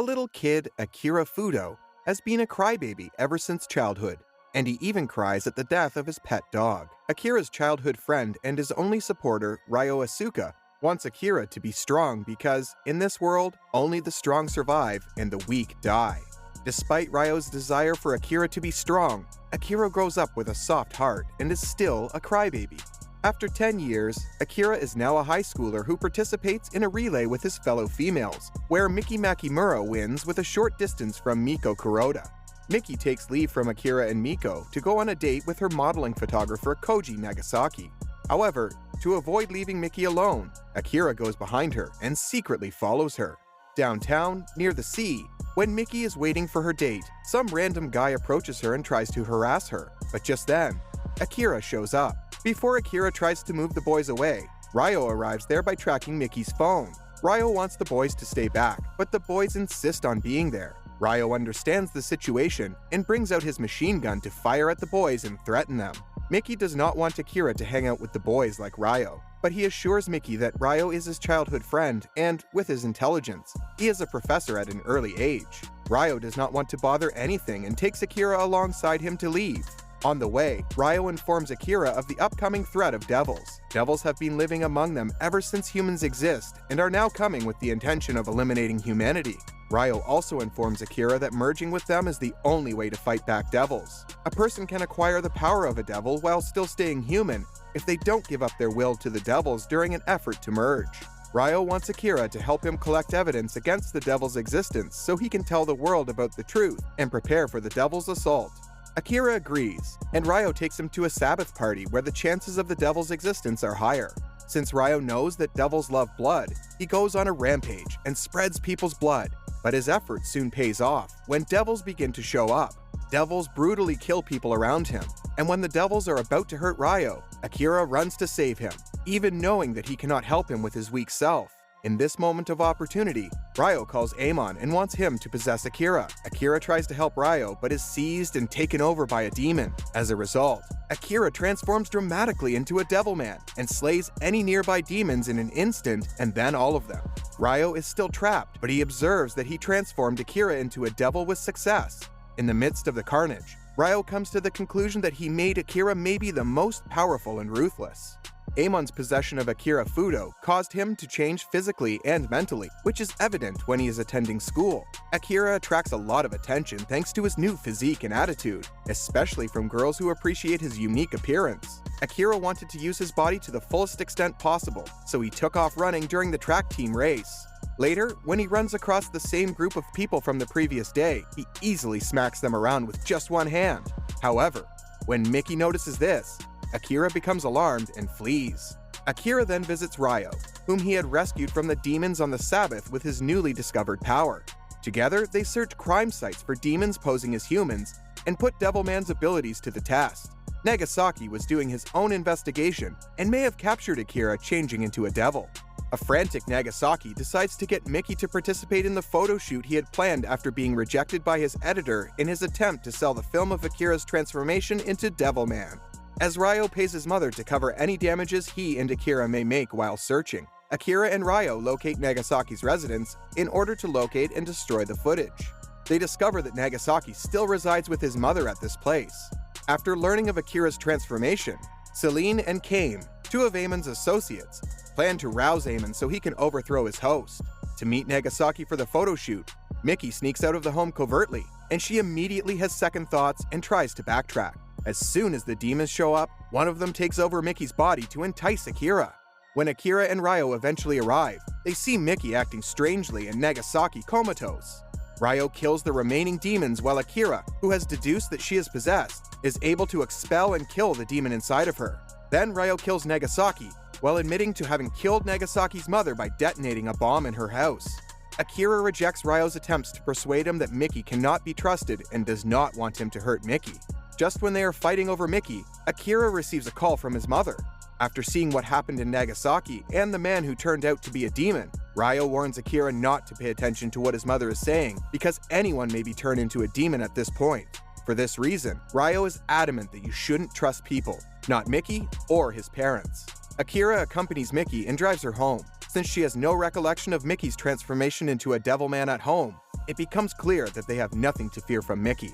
little kid, Akira Fudou, has been a crybaby ever since childhood, and he even cries at the death of his pet dog. Akira's childhood friend and his only supporter, Ryou Asuka, wants Akira to be strong because, in this world, only the strong survive and the weak die. Despite Ryou's desire for Akira to be strong, Akira grows up with a soft heart and is still a crybaby. After 10 years, Akira is now a high schooler who participates in a relay with his fellow females, where Miki Makimura wins with a short distance from Miko Kuroda. Miki takes leave from Akira and Miko to go on a date with her modeling photographer Koji Nagasaki. However, to avoid leaving Miki alone, Akira goes behind her and secretly follows her. Downtown, near the sea, when Miki is waiting for her date, some random guy approaches her and tries to harass her, but just then, Akira shows up. Before Akira tries to move the boys away, Ryou arrives there by tracking Miki's phone. Ryou wants the boys to stay back, but the boys insist on being there. Ryou understands the situation and brings out his machine gun to fire at the boys and threaten them. Miki does not want Akira to hang out with the boys like Ryou, but he assures Miki that Ryou is his childhood friend and, with his intelligence, he is a professor at an early age. Ryou does not want to bother anything and takes Akira alongside him to leave. On the way, Ryou informs Akira of the upcoming threat of devils. Devils have been living among them ever since humans exist and are now coming with the intention of eliminating humanity. Ryou also informs Akira that merging with them is the only way to fight back devils. A person can acquire the power of a devil while still staying human if they don't give up their will to the devils during an effort to merge. Ryou wants Akira to help him collect evidence against the devil's existence so he can tell the world about the truth and prepare for the devil's assault. Akira agrees, and Ryou takes him to a Sabbath party where the chances of the devil's existence are higher. Since Ryou knows that devils love blood, he goes on a rampage and spreads people's blood, but his effort soon pays off when devils begin to show up. Devils brutally kill people around him, and when the devils are about to hurt Ryou, Akira runs to save him, even knowing that he cannot help him with his weak self. In this moment of opportunity, Ryou calls Amon and wants him to possess Akira. Akira tries to help Ryou but is seized and taken over by a demon. As a result, Akira transforms dramatically into a Devilman and slays any nearby demons in an instant and then all of them. Ryou is still trapped, but he observes that he transformed Akira into a devil with success. In the midst of the carnage, Ryou comes to the conclusion that he made Akira maybe the most powerful and ruthless. Amon's possession of Akira Fudou caused him to change physically and mentally, which is evident when he is attending school. Akira attracts a lot of attention thanks to his new physique and attitude, especially from girls who appreciate his unique appearance. Akira wanted to use his body to the fullest extent possible, so he took off running during the track team race. Later, when he runs across the same group of people from the previous day, he easily smacks them around with just one hand. However, when Miki notices this, Akira becomes alarmed and flees. Akira then visits Ryou, whom he had rescued from the demons on the Sabbath with his newly discovered power. Together, they search crime sites for demons posing as humans and put Devilman's abilities to the test. Nagasaki was doing his own investigation and may have captured Akira changing into a devil. A frantic Nagasaki decides to get Miki to participate in the photo shoot he had planned after being rejected by his editor in his attempt to sell the film of Akira's transformation into Devilman. As Ryou pays his mother to cover any damages he and Akira may make while searching, Akira and Ryou locate Nagasaki's residence in order to locate and destroy the footage. They discover that Nagasaki still resides with his mother at this place. After learning of Akira's transformation, Celine and Kame, two of Amon's associates, plan to rouse Amon so he can overthrow his host. To meet Nagasaki for the photo shoot, Miki sneaks out of the home covertly, and she immediately has second thoughts and tries to backtrack. As soon as the demons show up, one of them takes over Miki's body to entice Akira. When Akira and Ryou eventually arrive, they see Miki acting strangely and Nagasaki comatose. Ryou kills the remaining demons while Akira, who has deduced that she is possessed, is able to expel and kill the demon inside of her. Then Ryou kills Nagasaki, while admitting to having killed Nagasaki's mother by detonating a bomb in her house. Akira rejects Ryou's attempts to persuade him that Miki cannot be trusted and does not want him to hurt Miki. Just when they are fighting over Miki, Akira receives a call from his mother. After seeing what happened in Nagasaki and the man who turned out to be a demon, Ryou warns Akira not to pay attention to what his mother is saying because anyone may be turned into a demon at this point. For this reason, Ryou is adamant that you shouldn't trust people, not Miki or his parents. Akira accompanies Miki and drives her home. Since she has no recollection of Miki's transformation into a Devilman at home, it becomes clear that they have nothing to fear from Mickey.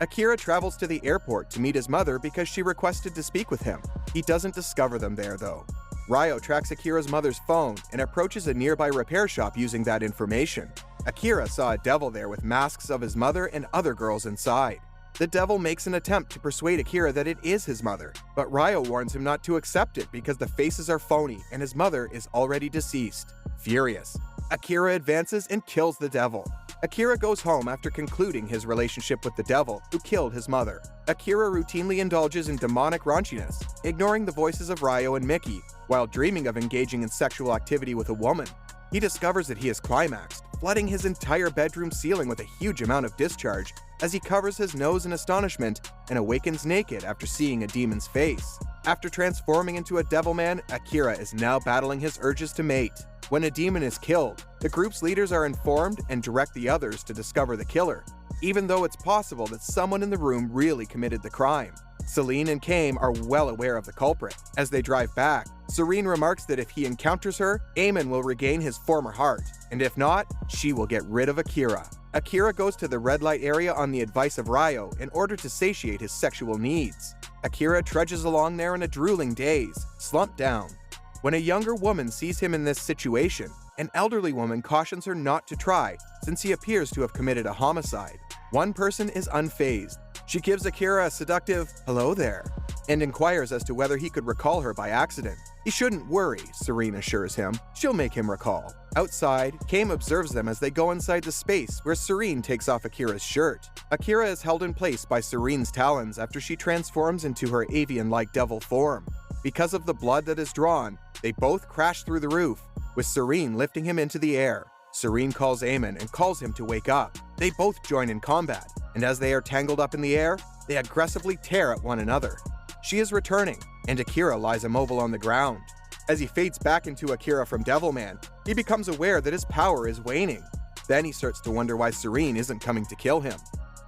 Akira travels to the airport to meet his mother because she requested to speak with him. He doesn't discover them there, though. Ryou tracks Akira's mother's phone and approaches a nearby repair shop using that information. Akira saw a devil there with masks of his mother and other girls inside. The devil makes an attempt to persuade Akira that it is his mother, but Ryou warns him not to accept it because the faces are phony and his mother is already deceased. Furious, Akira advances and kills the devil. Akira goes home after concluding his relationship with the devil who killed his mother. Akira routinely indulges in demonic raunchiness, ignoring the voices of Ryou and Mickey, while dreaming of engaging in sexual activity with a woman. He discovers that he has climaxed, flooding his entire bedroom ceiling with a huge amount of discharge as he covers his nose in astonishment and awakens naked after seeing a demon's face. After transforming into a devilman, Akira is now battling his urges to mate. When a demon is killed, the group's leaders are informed and direct the others to discover the killer, even though it's possible that someone in the room really committed the crime. Celine and Kame are well aware of the culprit. As they drive back, Serene remarks that if he encounters her, Amon will regain his former heart, and if not, she will get rid of Akira. Akira goes to the red light area on the advice of Ryou in order to satiate his sexual needs. Akira trudges along there in a drooling daze, slumped down. When a younger woman sees him in this situation, an elderly woman cautions her not to try since he appears to have committed a homicide. One person is unfazed. She gives Akira a seductive "hello there" and inquires as to whether he could recall her by accident. He shouldn't worry, Serene assures him. She'll make him recall. Outside, Kame observes them as they go inside the space where Serene takes off Akira's shirt. Akira is held in place by Serene's talons after she transforms into her avian-like devil form. Because of the blood that is drawn, they both crash through the roof, with Serene lifting him into the air. Serene calls Amon and calls him to wake up. They both join in combat, and as they are tangled up in the air, they aggressively tear at one another. She is returning, and Akira lies immobile on the ground. As he fades back into Akira from Devilman, he becomes aware that his power is waning. Then he starts to wonder why Serene isn't coming to kill him.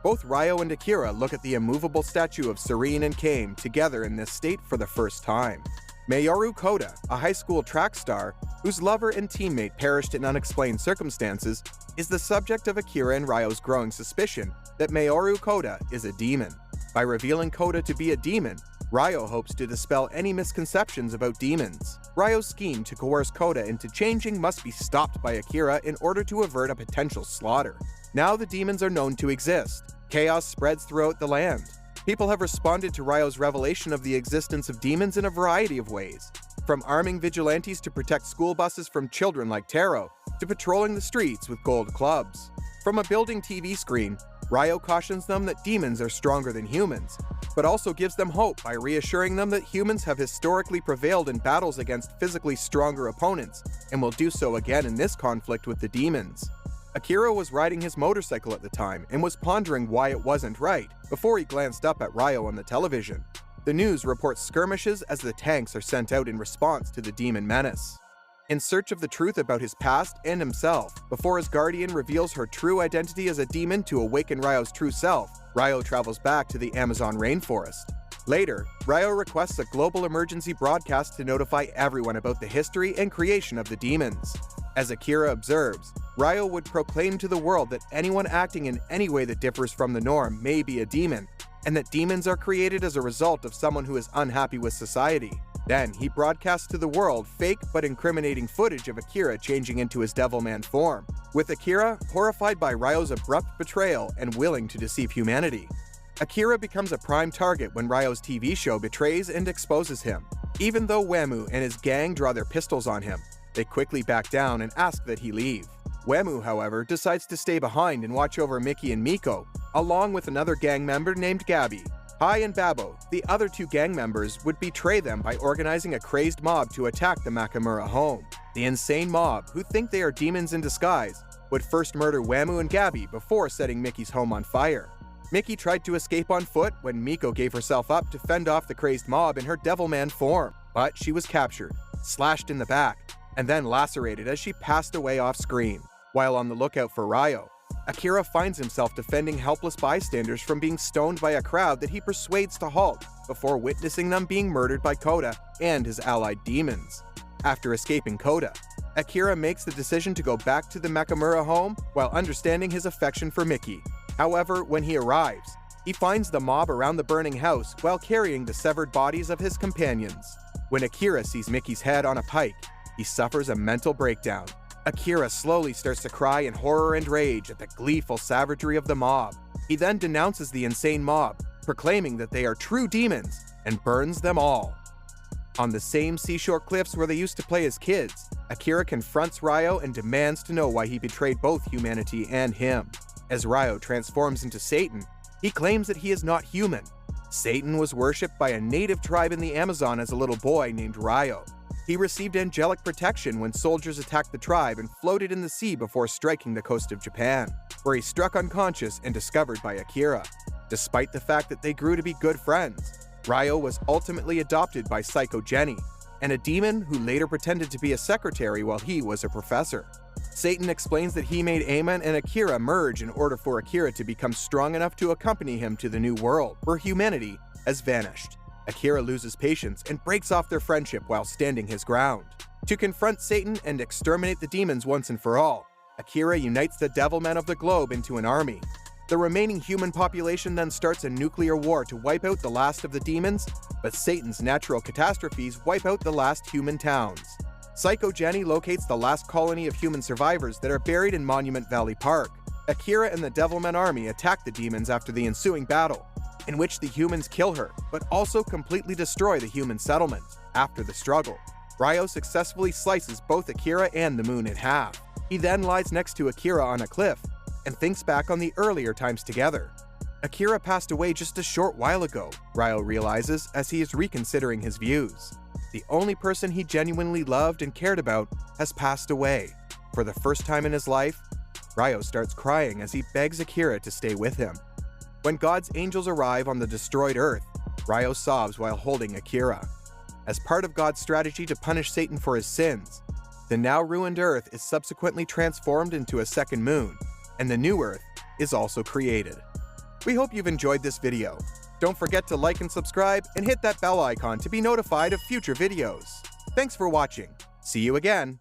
Both Ryou and Akira look at the immovable statue of Serene and Kame together in this state for the first time. Mayoru Koda, a high school track star whose lover and teammate perished in unexplained circumstances, is the subject of Akira and Ryou's growing suspicion that Mayoru Koda is a demon. By revealing Koda to be a demon, Ryou hopes to dispel any misconceptions about demons. Ryou's scheme to coerce Koda into changing must be stopped by Akira in order to avert a potential slaughter. Now the demons are known to exist. Chaos spreads throughout the land. People have responded to Ryou's revelation of the existence of demons in a variety of ways, from arming vigilantes to protect school buses from children like Taro, to patrolling the streets with gold clubs. From a building TV screen, Ryou cautions them that demons are stronger than humans, but also gives them hope by reassuring them that humans have historically prevailed in battles against physically stronger opponents, and will do so again in this conflict with the demons. Akira was riding his motorcycle at the time and was pondering why it wasn't right before he glanced up at Ryou on the television. The news reports skirmishes as the tanks are sent out in response to the demon menace. In search of the truth about his past and himself, before his guardian reveals her true identity as a demon to awaken Ryou's true self, Ryou travels back to the Amazon rainforest. Later, Ryou requests a global emergency broadcast to notify everyone about the history and creation of the demons. As Akira observes, Ryou would proclaim to the world that anyone acting in any way that differs from the norm may be a demon, and that demons are created as a result of someone who is unhappy with society. Then, he broadcasts to the world fake but incriminating footage of Akira changing into his Devilman form, with Akira horrified by Ryou's abrupt betrayal and willing to deceive humanity. Akira becomes a prime target when Ryou's TV show betrays and exposes him. Even though Wemu and his gang draw their pistols on him, they quickly back down and ask that he leave. Wemu, however, decides to stay behind and watch over Mickey and Miko, along with another gang member named Gabby. Hai and Babo, the other two gang members, would betray them by organizing a crazed mob to attack the Makamura home. The insane mob, who think they are demons in disguise, would first murder Wemu and Gabby before setting Mickey's home on fire. Mickey tried to escape on foot when Miko gave herself up to fend off the crazed mob in her Devilman form, but she was captured, slashed in the back, and then lacerated as she passed away off-screen. While on the lookout for Ryou, Akira finds himself defending helpless bystanders from being stoned by a crowd that he persuades to halt before witnessing them being murdered by Koda and his allied demons. After escaping Koda, Akira makes the decision to go back to the Nakamura home while understanding his affection for Miki. However, when he arrives, he finds the mob around the burning house while carrying the severed bodies of his companions. When Akira sees Miki's head on a pike, he suffers a mental breakdown. Akira slowly starts to cry in horror and rage at the gleeful savagery of the mob. He then denounces the insane mob, proclaiming that they are true demons, and burns them all. On the same seashore cliffs where they used to play as kids, Akira confronts Ryou and demands to know why he betrayed both humanity and him. As Ryou transforms into Satan, he claims that he is not human. Satan was worshipped by a native tribe in the Amazon as a little boy named Ryou. He received angelic protection when soldiers attacked the tribe and floated in the sea before striking the coast of Japan, where he struck unconscious and discovered by Akira. Despite the fact that they grew to be good friends, Ryou was ultimately adopted by Psycho Jenny, and a demon who later pretended to be a secretary while he was a professor. Satan explains that he made Amon and Akira merge in order for Akira to become strong enough to accompany him to the new world, where humanity has vanished. Akira loses patience and breaks off their friendship while standing his ground. To confront Satan and exterminate the demons once and for all, Akira unites the Devilman of the globe into an army. The remaining human population then starts a nuclear war to wipe out the last of the demons, but Satan's natural catastrophes wipe out the last human towns. Psycho Jenny locates the last colony of human survivors that are buried in Monument Valley Park. Akira and the Devilman army attack the demons after the ensuing battle, in which the humans kill her, but also completely destroy the human settlement. After the struggle, Ryou successfully slices both Akira and the moon in half. He then lies next to Akira on a cliff, and thinks back on the earlier times together. Akira passed away just a short while ago, Ryou realizes as he is reconsidering his views. The only person he genuinely loved and cared about has passed away. For the first time in his life, Ryou starts crying as he begs Akira to stay with him. When God's angels arrive on the destroyed Earth, Ryou sobs while holding Akira. As part of God's strategy to punish Satan for his sins, the now ruined Earth is subsequently transformed into a second moon, and the new Earth is also created. We hope you've enjoyed this video. Don't forget to like and subscribe and hit that bell icon to be notified of future videos. Thanks for watching. See you again.